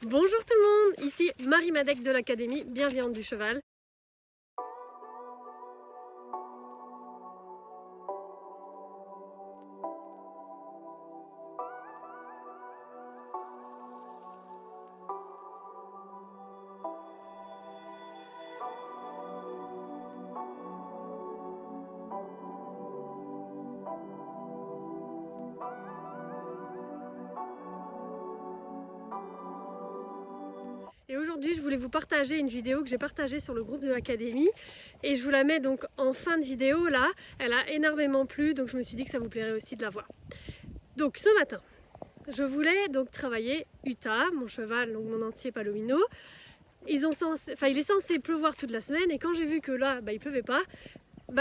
Bonjour tout le monde, ici Marie Madec de l'Académie Bienveillante du Cheval. Et aujourd'hui, je voulais vous partager une vidéo que j'ai partagée sur le groupe de l'Académie et je vous la mets donc en fin de vidéo là. Elle a énormément plu, donc je me suis dit que ça vous plairait aussi de la voir. Donc ce matin, je voulais donc travailler Utah, mon cheval, donc mon entier Palomino. Il est censé pleuvoir toute la semaine et quand j'ai vu que là, il pleuvait pas,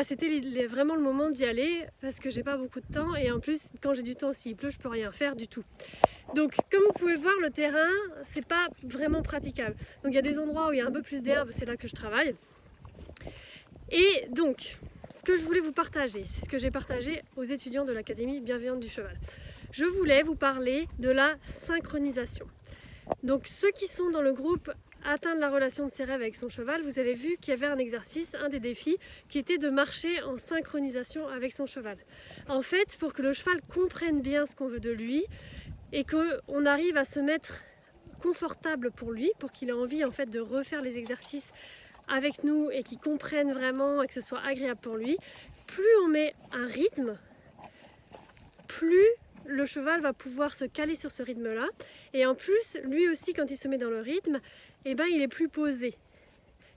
c'était vraiment le moment d'y aller parce que j'ai pas beaucoup de temps et en plus quand j'ai du temps, s'il pleut, je peux rien faire du tout. Donc comme vous pouvez le voir, le terrain c'est pas vraiment praticable. Donc il y a des endroits où il y a un peu plus d'herbe, c'est là que je travaille. Et donc ce que je voulais vous partager, c'est ce que j'ai partagé aux étudiants de l'Académie Bienveillante du Cheval. Je voulais vous parler de la synchronisation. Donc ceux qui sont dans le groupe Atteindre la relation de ses rêves avec son cheval, vous avez vu qu'il y avait un exercice, un des défis, qui était de marcher en synchronisation avec son cheval. En fait, pour que le cheval comprenne bien ce qu'on veut de lui et qu'on arrive à se mettre confortable pour lui, pour qu'il ait envie en fait de refaire les exercices avec nous et qu'il comprenne vraiment et que ce soit agréable pour lui, plus on met un rythme, plus le cheval va pouvoir se caler sur ce rythme-là. Et en plus, lui aussi, quand il se met dans le rythme, il est plus posé.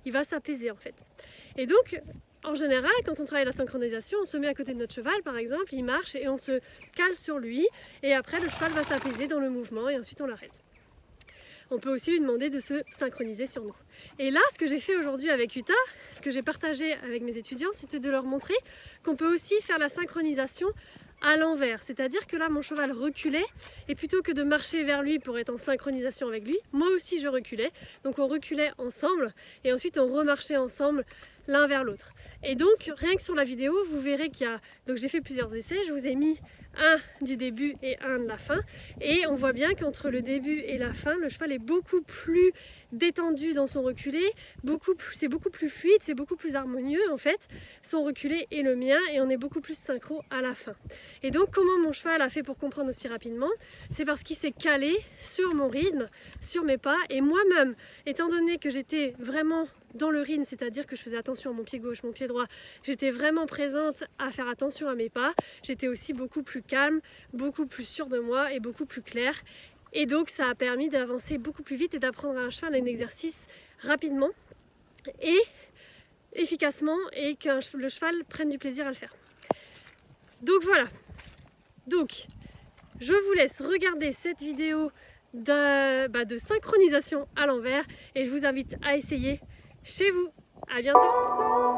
Il va s'apaiser en fait. Et donc, en général, quand on travaille la synchronisation, on se met à côté de notre cheval, par exemple, il marche et on se cale sur lui. Et après, le cheval va s'apaiser dans le mouvement et ensuite on l'arrête. On peut aussi lui demander de se synchroniser sur nous. Et là, ce que j'ai fait aujourd'hui avec Utah, ce que j'ai partagé avec mes étudiants, c'était de leur montrer qu'on peut aussi faire la synchronisation à l'envers. C'est-à-dire que là, mon cheval reculait et plutôt que de marcher vers lui pour être en synchronisation avec lui, moi aussi je reculais. Donc on reculait ensemble et ensuite on remarchait ensemble l'un vers l'autre. Et donc, rien que sur la vidéo, vous verrez qu'il y a... Donc j'ai fait plusieurs essais, je vous ai mis un du début et un de la fin. Et on voit bien qu'entre le début et la fin, le cheval est beaucoup plus détendu dans son reculé, c'est beaucoup plus fluide, c'est beaucoup plus harmonieux en fait, son reculé et le mien, et on est beaucoup plus synchro à la fin. Et donc comment mon cheval a fait pour comprendre aussi rapidement? C'est parce qu'il s'est calé sur mon rythme, sur mes pas, et moi-même, étant donné que j'étais vraiment dans le rythme, c'est-à-dire que je faisais attention à mon pied gauche, mon pied droit, j'étais vraiment présente à faire attention à mes pas, j'étais aussi beaucoup plus calme, beaucoup plus sûre de moi et beaucoup plus claire. Et donc ça a permis d'avancer beaucoup plus vite et d'apprendre à un cheval un exercice rapidement et efficacement et que le cheval prenne du plaisir à le faire. Donc voilà, donc je vous laisse regarder cette vidéo de synchronisation à l'envers et je vous invite à essayer chez vous. À bientôt!